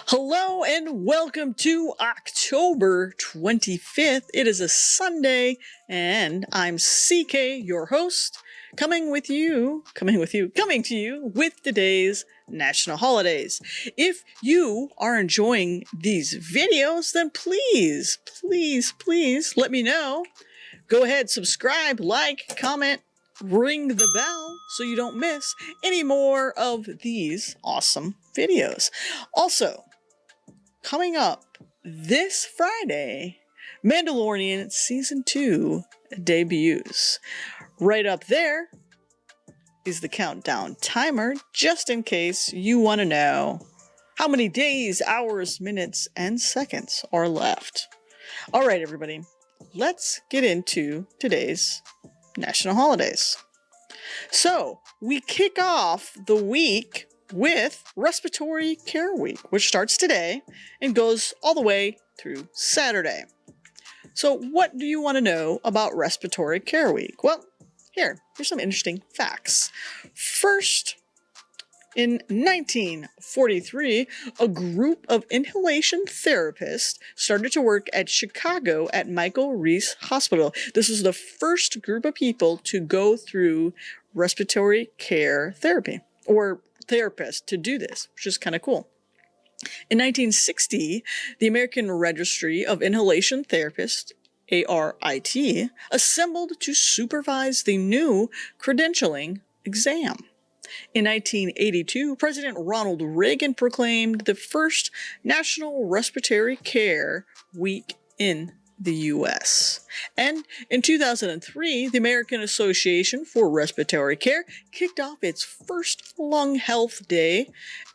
Hello and welcome to October 25th. It is a Sunday and I'm CK, your host, coming to you with today's national holidays. If you are enjoying these videos, then please let me know. Go ahead, subscribe, like, comment, ring the bell so you don't miss any more of these awesome videos. Also, coming up this Friday, Mandalorian Season 2 debuts. Right up there is the countdown timer, just in case you want to know how many days, hours, minutes, and seconds are left. All right, everybody, let's get into today's national holidays. So, we kick off the week with Respiratory Care Week, which starts today and goes all the way through Saturday. So what do you want to know about Respiratory Care Week? Well, here's some interesting facts. First, in 1943, a group of inhalation therapists started to work at Chicago at Michael Reese Hospital. This was the first group of people to go through respiratory care therapy, or therapist to do this, which is kind of cool. In 1960, the American Registry of Inhalation Therapists, ARIT, assembled to supervise the new credentialing exam. In 1982, President Ronald Reagan proclaimed the first National Respiratory Care Week in the U.S. And in 2003, the American Association for Respiratory Care kicked off its first Lung Health Day,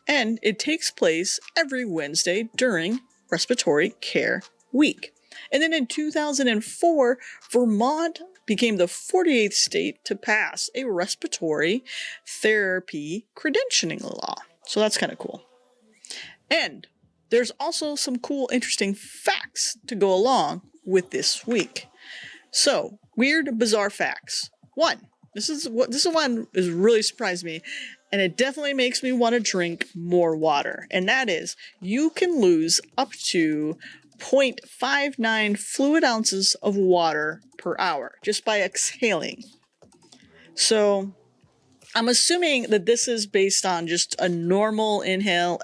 and it takes place every Wednesday during Respiratory Care Week. And then in 2004, Vermont became the 48th state to pass a respiratory therapy credentialing law. So that's kind of cool. And there's also some cool, interesting facts to go along with this week. So, weird, bizarre facts. One, this one is really surprised me, and it definitely makes me want to drink more water. And that is, you can lose up to 0.59 fluid ounces of water per hour just by exhaling. So, I'm assuming that this is based on just a normal inhale,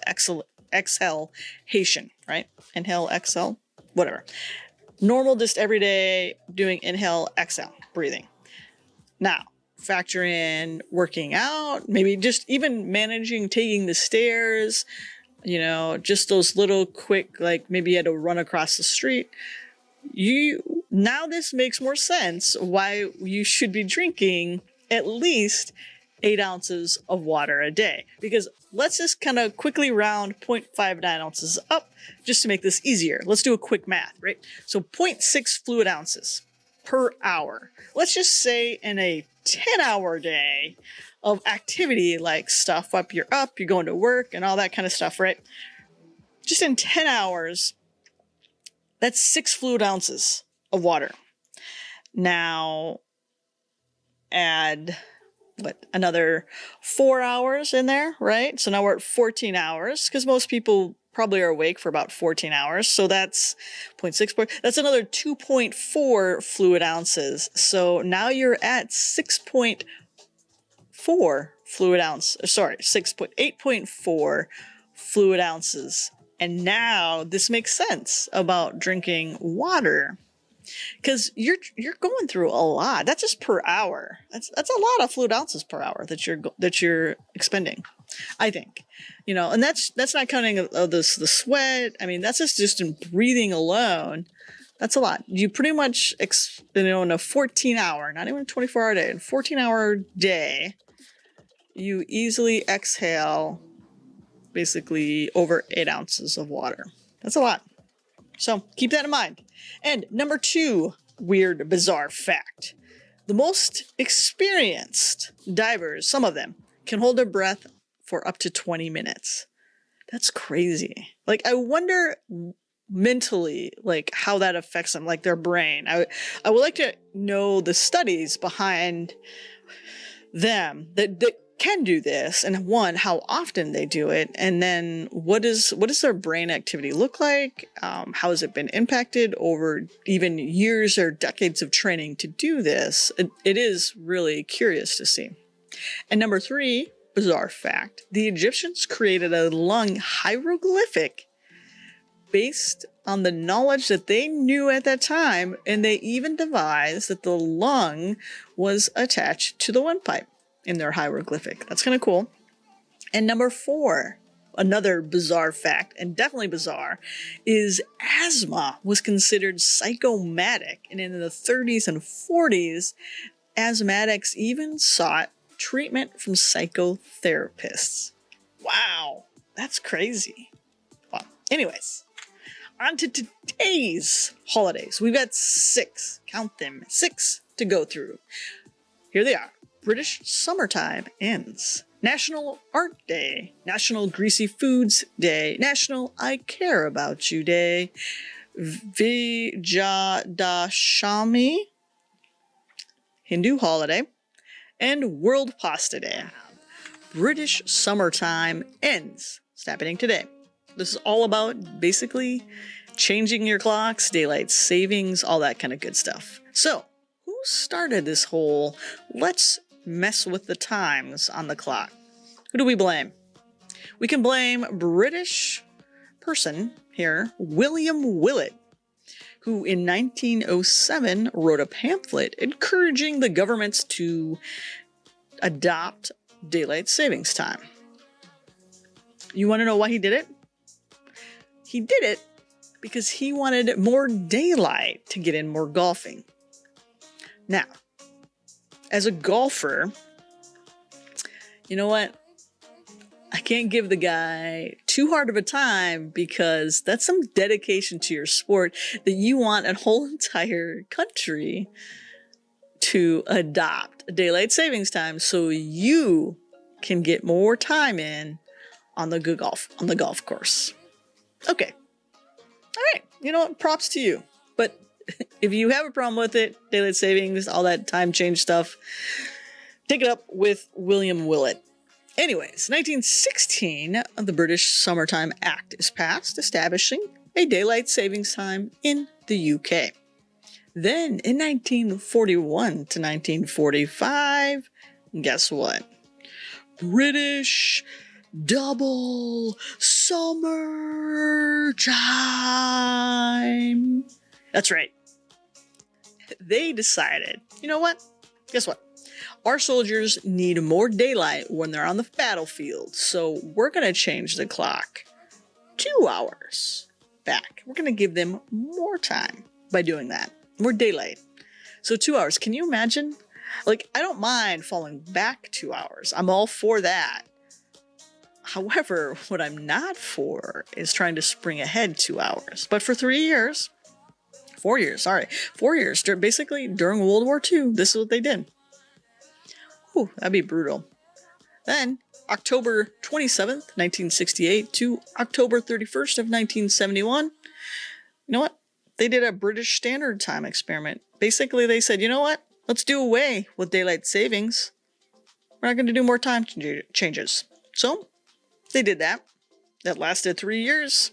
exhalation, right? Inhale, exhale, whatever. Normal, just every day doing inhale, exhale, breathing. Now, factor in working out, maybe just even managing taking the stairs, just those little quick, like maybe you had to run across the street. Now this makes more sense why you should be drinking at least 8 ounces of water a day, because let's just kind of quickly round 0.59 ounces up just to make this easier. Let's do a quick math, right? So 0.6 fluid ounces per hour. Let's just say in a 10-hour day of activity, like stuff you're going to work and all that kind of stuff, right? Just in 10 hours, that's 6 fluid ounces of water. Now, add another 4 hours in there, right? So now we're at 14 hours, because most people probably are awake for about 14 hours. So that's 0.64. That's another 2.4 fluid ounces. So now you're at 8.4 fluid ounces. And now this makes sense about drinking water, because you're going through a lot. That's just per hour. That's a lot of fluid ounces per hour that you're expending, I think. And that's not counting the sweat. I mean, that's just in breathing alone. That's a lot. You pretty much in a 14-hour, not even a 24-hour day, in a 14-hour day, you easily exhale basically over 8 ounces of water. That's a lot. So keep that in mind. And number 2, weird, bizarre fact. The most experienced divers, some of them, can hold their breath for up to 20 minutes. That's crazy. Like, I wonder mentally, like, how that affects them, like their brain. I would like to know the studies behind them that can do this, and one, how often they do it, and then what does their brain activity look like? How has it been impacted over even years or decades of training to do this? It is really curious to see. And number 3, bizarre fact, the Egyptians created a lung hieroglyphic based on the knowledge that they knew at that time, and they even devised that the lung was attached to the windpipe in their hieroglyphic. That's kind of cool. And number 4, another bizarre fact, and definitely bizarre, is asthma was considered psychomatic. And in the 30s and 40s, asthmatics even sought treatment from psychotherapists. Wow, that's crazy. Well, anyways, on to today's holidays. We've got 6, count them, 6 to go through. Here they are. British Summertime ends. National Art Day. National Greasy Foods Day. National I Care About You Day. Vijayadashami, Hindu holiday. And World Pasta Day. British Summertime ends. It's happening today. This is all about basically changing your clocks, daylight savings, all that kind of good stuff. So, who started this whole let's mess with the times on the clock? Who do we blame? We can blame British person here, William Willett, who in 1907 wrote a pamphlet encouraging the governments to adopt daylight savings time. You want to know why he did it? He did it because he wanted more daylight to get in more golfing. Now, as a golfer, you know what? I can't give the guy too hard of a time because that's some dedication to your sport that you want a whole entire country to adopt daylight savings time so you can get more time in on the golf course. Okay. All right. You know what? Props to you. But if you have a problem with it, daylight savings, all that time change stuff, take it up with William Willett. Anyways, 1916, the British Summertime Act is passed, establishing a daylight savings time in the UK. Then, in 1941 to 1945, guess what? British double summer time. That's right. They decided, you know what? Guess what? Our soldiers need more daylight when they're on the battlefield, so we're going to change the clock 2 hours back. We're going to give them more time by doing that. More daylight. So 2 hours. Can you imagine? Like, I don't mind falling back 2 hours. I'm all for that. However, what I'm not for is trying to spring ahead 2 hours. But for 4 years, basically during World War II, this is what they did. Ooh, that'd be brutal. Then, October 27th, 1968 to October 31st of 1971, you know what? They did a British Standard Time experiment. Basically, they said, you know what? Let's do away with daylight savings. We're not going to do more time changes. So, they did that. That lasted 3 years.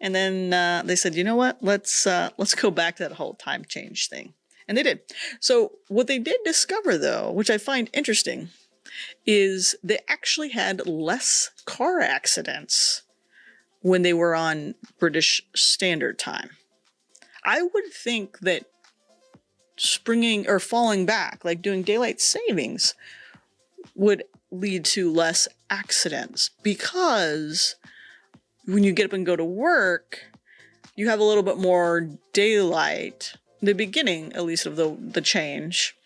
And then they said, you know what? Let's go back to that whole time change thing. And they did. So what they did discover, though, which I find interesting, is they actually had less car accidents when they were on British Standard Time. I would think that springing or falling back, like doing daylight savings, would lead to less accidents because when you get up and go to work, you have a little bit more daylight, the beginning at least of the change,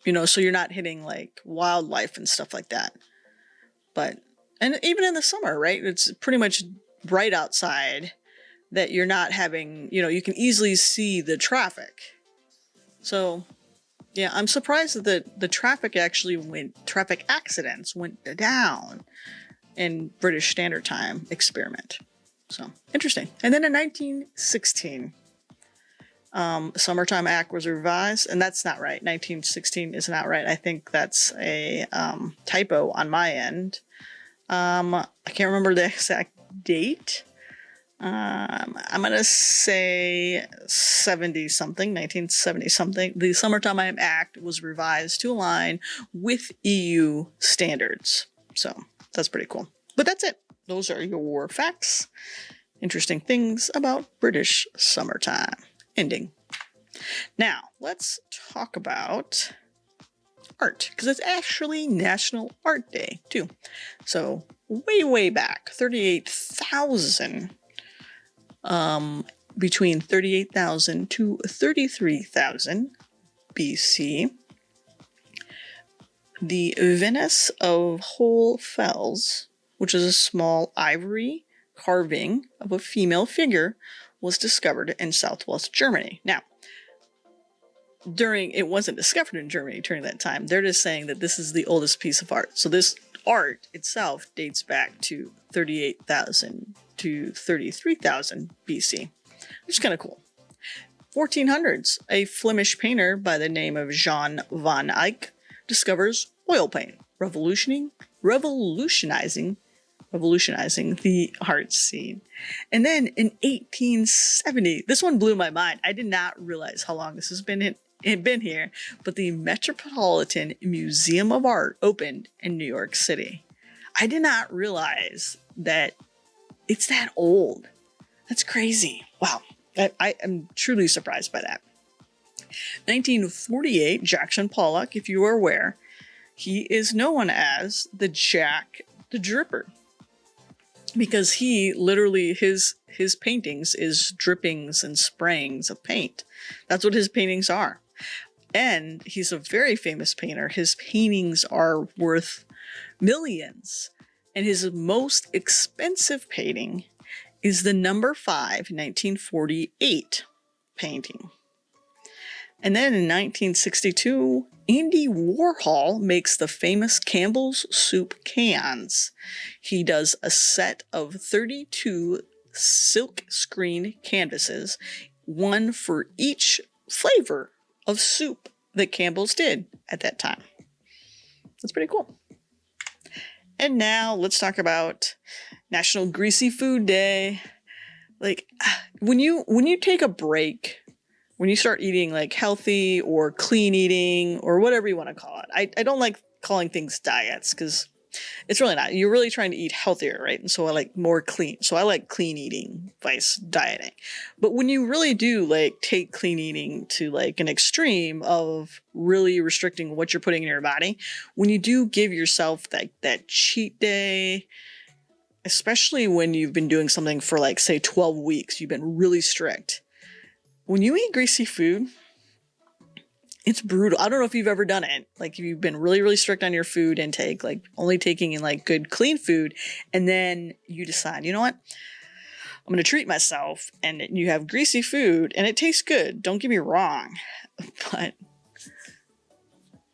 you know, so you're not hitting like wildlife and stuff like that. But, and even in the summer, right? It's pretty much bright outside that you're not having, you know, you can easily see the traffic. So yeah, I'm surprised that the traffic accidents went down in British Standard Time experiment. So interesting. And then in 1916, Summertime Act was revised, and that's not right. 1916 is not right. I think that's a typo on my end. I can't remember the exact date. I'm going to say 70 something, 1970 something. The Summertime Act was revised to align with EU standards. So that's pretty cool. But that's it. Those are your facts. Interesting things about British summertime. Ending. Now, let's talk about art, because it's actually National Art Day, too. So, way back, 38,000, between 38,000 to 33,000 BC, the Venice of Whole Fells, which is a small ivory carving of a female figure, was discovered in southwest Germany. Now, it wasn't discovered in Germany during that time. They're just saying that this is the oldest piece of art. So this art itself dates back to 38,000 to 33,000 BC, which is kind of cool. 1400s, a Flemish painter by the name of Jan van Eyck discovers oil paint, revolutionizing the art scene. And then in 1870, this one blew my mind. I did not realize how long this has been here, but the Metropolitan Museum of Art opened in New York City. I did not realize that it's that old. That's crazy. Wow. I am truly surprised by that. 1948, Jackson Pollock, if you are aware, he is known as the Jack the Dripper, because he literally, his paintings is drippings and sprayings of paint. That's what his paintings are. And he's a very famous painter. His paintings are worth millions. And his most expensive painting is the number 5, 1948 painting. And then in 1962, Andy Warhol makes the famous Campbell's soup cans. He does a set of 32 silk screen canvases, one for each flavor of soup that Campbell's did at that time. That's pretty cool. And now let's talk about National Greasy Food Day. Like, when you take a break, when you start eating like healthy or clean eating or whatever you want to call it. I don't like calling things diets because it's really not. You're really trying to eat healthier, right? And so I like more clean. So I like clean eating vice dieting. But when you really do like take clean eating to like an extreme of really restricting what you're putting in your body, when you do give yourself that cheat day, especially when you've been doing something for like say 12 weeks, you've been really strict. When you eat greasy food, it's brutal. I don't know if you've ever done it. Like you've been really, really strict on your food intake, like only taking in like good, clean food. And then you decide, you know what? I'm going to treat myself, and you have greasy food and it tastes good. Don't get me wrong. But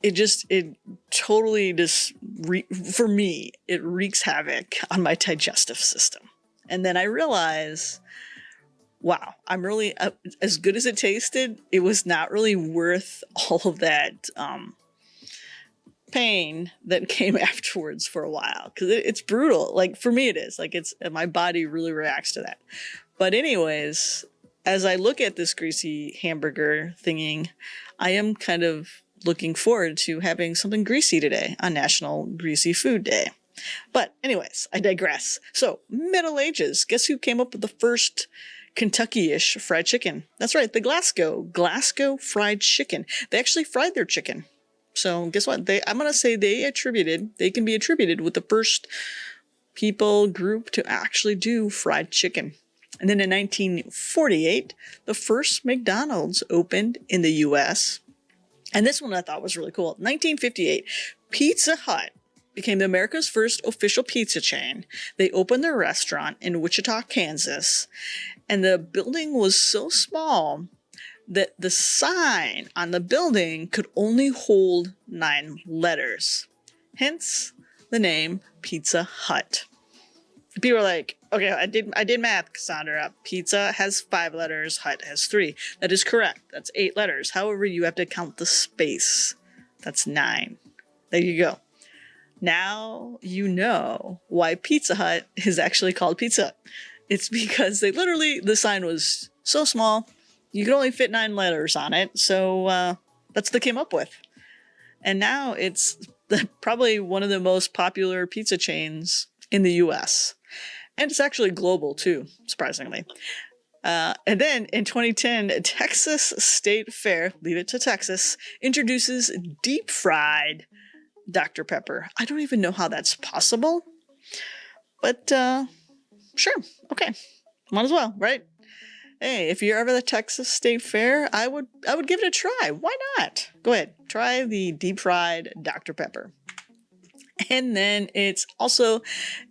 it totally just, for me, it wreaks havoc on my digestive system. And then I realize, wow, I'm really, as good as it tasted, it was not really worth all of that pain that came afterwards for a while. Because it's brutal. Like, for me it is. Like, my body really reacts to that. But anyways, as I look at this greasy hamburger thinking, I am kind of looking forward to having something greasy today on National Greasy Food Day. But anyways, I digress. So, Middle Ages. Guess who came up with the first Kentucky-ish fried chicken? That's right, the Glasgow fried chicken. They actually fried their chicken. So guess what? I'm going to say they can be attributed with the first group to actually do fried chicken. And then in 1948, the first McDonald's opened in the U.S. And this one I thought was really cool. 1958, Pizza Hut became America's first official pizza chain. They opened their restaurant in Wichita, Kansas. And the building was so small that the sign on the building could only hold 9 letters. Hence the name Pizza Hut. People are like, okay, I did math, Cassandra. Pizza has 5 letters, hut has 3. That is correct. That's 8 letters. However, you have to count the space. That's 9. There you go. Now you know why Pizza Hut is actually called Pizza Hut. It's because the sign was so small, you could only fit 9 letters on it. So that's what they came up with. And now it's probably one of the most popular pizza chains in the US. And it's actually global too, surprisingly. And then in 2010, Texas State Fair, leave it to Texas, introduces deep fried Dr. Pepper. I don't even know how that's possible, but sure, okay, might as well, right? Hey, if you're ever at the Texas State Fair, I would give it a try. Why not? Go ahead, try the deep fried Dr. Pepper. And then it's also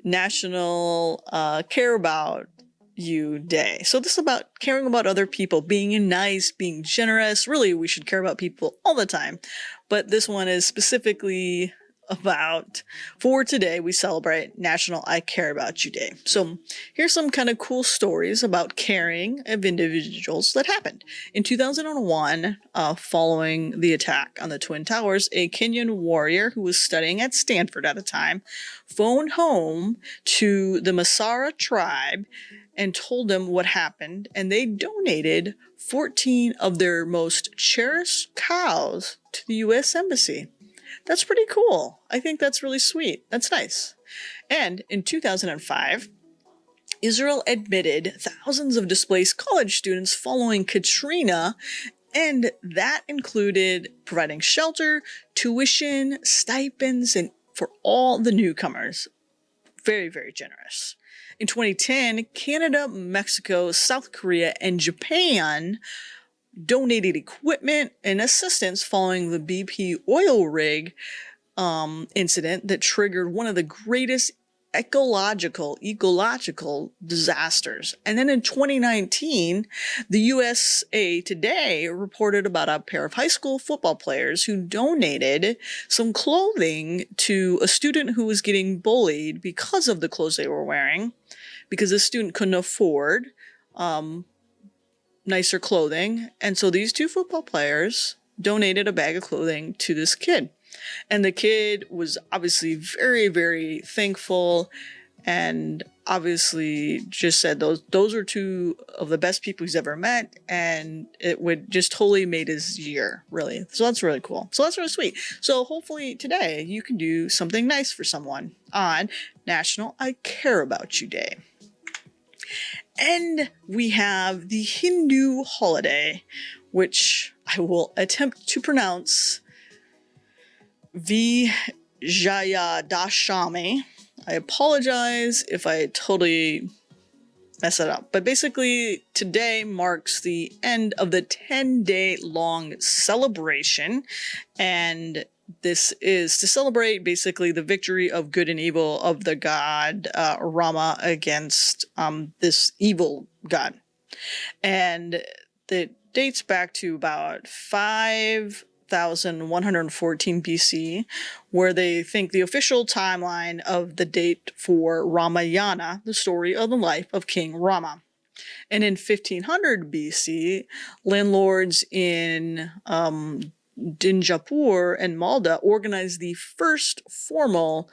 National Care About You Day. So this is about caring about other people, being nice, being generous. Really, we should care about people all the time. But this one is specifically about, for today, we celebrate National I Care About You Day. So here's some kind of cool stories about caring of individuals that happened. In 2001, following the attack on the Twin Towers, a Kenyan warrior who was studying at Stanford at the time phoned home to the Masara tribe and told them what happened, and they donated 14 of their most cherished cows to the U.S. Embassy. That's pretty cool. I think that's really sweet. That's nice. And in 2005, Israel admitted thousands of displaced college students following Katrina, and that included providing shelter, tuition, stipends, and for all the newcomers. Very, very generous. In 2010, Canada, Mexico, South Korea, and Japan donated equipment and assistance following the BP oil rig incident that triggered one of the greatest ecological disasters. And then in 2019, the USA Today reported about a pair of high school football players who donated some clothing to a student who was getting bullied because of the clothes they were wearing, because the student couldn't afford nicer clothing. And so these 2 football players donated a bag of clothing to this kid. And the kid was obviously very, very thankful, and obviously just said those are 2 of the best people he's ever met, and it would just totally made his year, really. So that's really cool. So that's really sweet. So hopefully today you can do something nice for someone on National I Care About You Day. And we have the Hindu holiday, which I will attempt to pronounce Vijayadashami. I apologize if I totally mess it up. But basically, today marks the end of the 10-day long celebration. And this is to celebrate basically the victory of good and evil of the god Rama against this evil god. And it dates back to about 5,114 BC, where they think the official timeline of the date for Ramayana, the story of the life of King Rama. And in 1500 BC, landlords in Dinjapur and Malda organized the first formal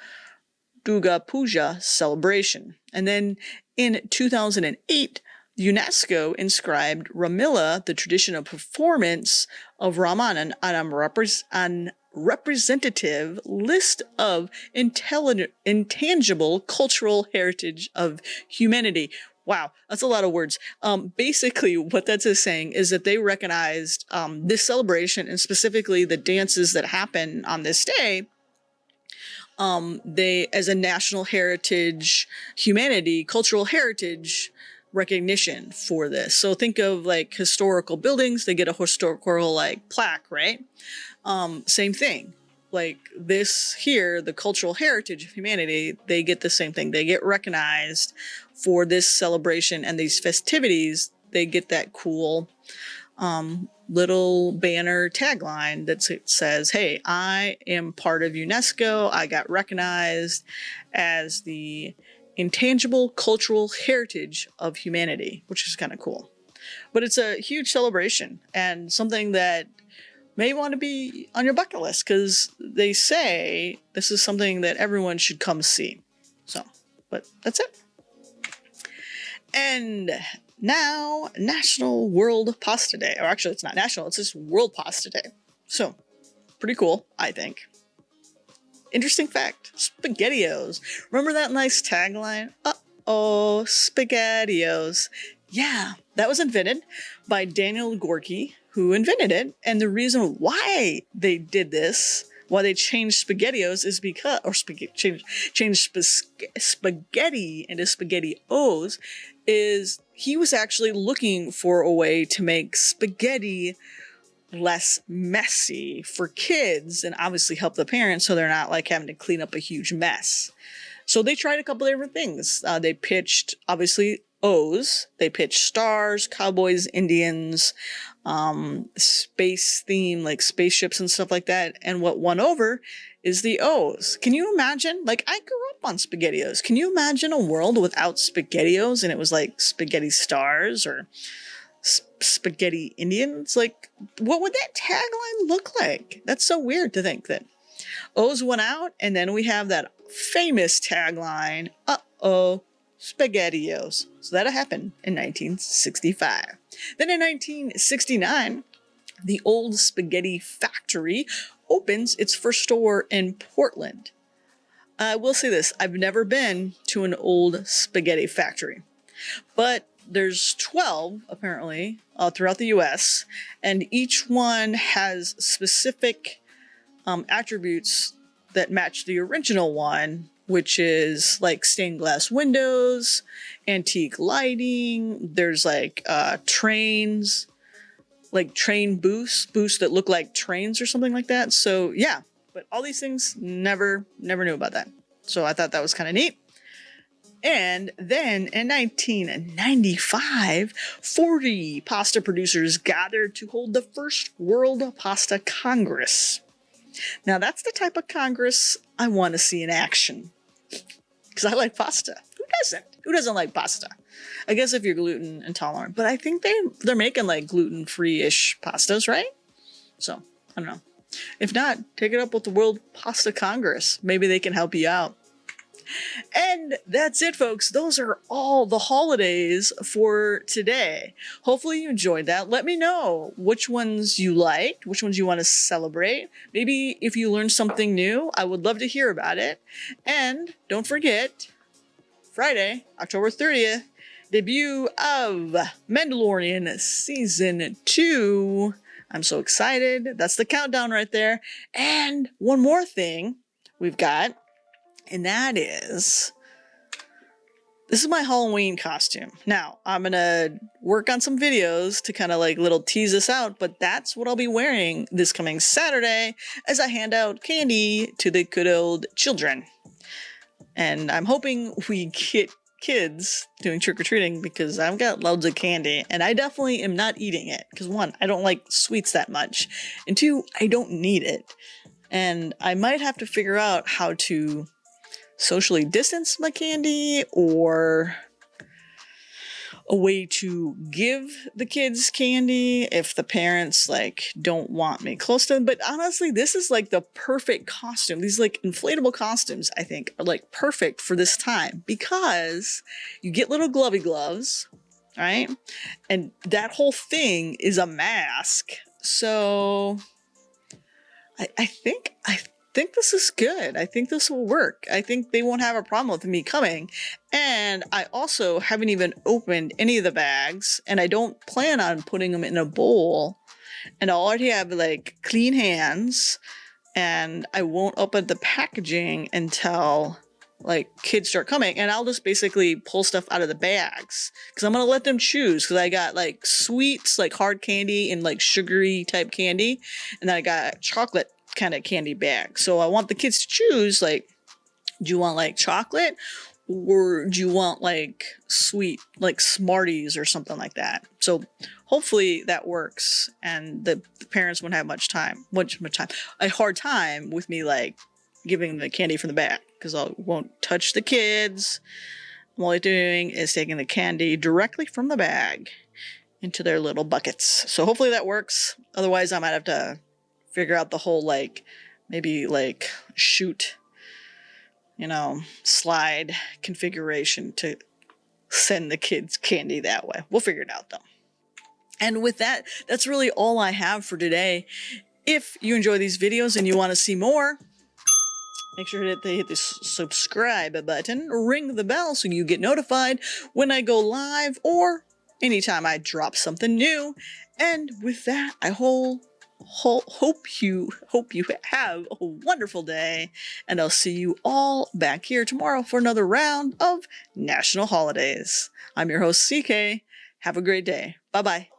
Durga Puja celebration. And then in 2008, UNESCO inscribed Ramila, the tradition of performance of Raman, on representative list of intangible cultural heritage of humanity. Wow, that's a lot of words. Basically, what that's saying is that they recognized this celebration, and specifically the dances that happen on this day, they as a national heritage, cultural heritage recognition for this. So think of like historical buildings, they get a historical like plaque, right? Same thing. Like this here, the cultural heritage of humanity, they get the same thing. They get recognized for this celebration and these festivities. They get that cool little banner tagline that says, hey, I am part of UNESCO. I got recognized as the intangible cultural heritage of humanity, which is kind of cool. But it's a huge celebration and something that may want to be on your bucket list because they say this is something that everyone should come see. So, but that's it. And now, National World Pasta Day. Or actually, it's not national, it's just World Pasta Day. So, pretty cool, I think. Interesting fact, SpaghettiOs. Remember that nice tagline? Uh-oh, SpaghettiOs. Yeah, that was invented by Daniel Gorky, who invented it. And the reason why they did this, why they changed SpaghettiOs is because, or changed spaghetti into SpaghettiOs, is he was actually looking for a way to make spaghetti less messy for kids and obviously help the parents so they're not like having to clean up a huge mess. So they tried a couple of different things. They pitched, obviously, O's. They pitched stars, cowboys, Indians, space theme, like spaceships and stuff like that. And what won over is the O's. Can you imagine? Like, I grew up on SpaghettiOs. Can you imagine a world without SpaghettiOs and it was like spaghetti stars or spaghetti Indians? Like, what would that tagline look like? That's so weird to think that O's went out and then we have that famous tagline, uh-oh, SpaghettiOs. So that happened in 1965. Then in 1969, the Old Spaghetti Factory opens its first store in Portland. I will say this, I've never been to an old spaghetti factory, but there's 12 apparently throughout the US, and each one has specific attributes that match the original one, which is like stained glass windows, antique lighting, there's like trains, like train booths that look like trains or something like that. So yeah, but all these things, never knew about that. So I thought that was kind of neat. And then in 1995, 40 pasta producers gathered to hold the first World Pasta Congress. Now that's the type of Congress I want to see in action. Because I like pasta. Who doesn't? Who doesn't like pasta? I guess if you're gluten intolerant. But I think they're making like gluten-free-ish pastas, right? So, I don't know. If not, take it up with the World Pasta Congress. Maybe they can help you out. And that's it, folks. Those are all the holidays for today. Hopefully you enjoyed that. Let me know which ones you liked, which ones you want to celebrate. Maybe if you learned something new, I would love to hear about it. And don't forget, Friday, October 30th, debut of Mandalorian Season 2. I'm so excited. That's the countdown right there. And one more thing we've got, and that is, this is my Halloween costume. Now, I'm going to work on some videos to kind of like little tease this out, but that's what I'll be wearing this coming Saturday as I hand out candy to the good old children. And I'm hoping we get kids doing trick-or-treating because I've got loads of candy and I definitely am not eating it because one, I don't like sweets that much, and two, I don't need it. And I might have to figure out how to socially distance my candy or a way to give the kids candy if the parents like don't want me close to them. But honestly, this is like the perfect costume. These like inflatable costumes, I think, are like perfect for this time because you get little glovey gloves, right? And that whole thing is a mask. So I think this is good. I think this will work. I think they won't have a problem with me coming. And I also haven't even opened any of the bags, and I don't plan on putting them in a bowl. And I already have like clean hands, and I won't open the packaging until like kids start coming, and I'll just basically pull stuff out of the bags because I'm gonna let them choose, because I got like sweets, like hard candy and like sugary type candy, and then I got chocolate kind of candy bag. So I want the kids to choose, like, do you want like chocolate or do you want like sweet, like Smarties or something like that? So hopefully that works and the parents won't have a hard time with me like giving the candy from the bag because I won't touch the kids. All they're doing is taking the candy directly from the bag into their little buckets. So hopefully that works. Otherwise, I might have to figure out the whole, maybe shoot, slide configuration to send the kids candy that way. We'll figure it out though. And with that, that's really all I have for today. If you enjoy these videos and you want to see more, make sure to hit the subscribe button, ring the bell so you get notified when I go live or anytime I drop something new. And with that, I hope you have a wonderful day, and I'll see you all back here tomorrow for another round of national holidays. I'm your host, CK. Have a great day. Bye-bye.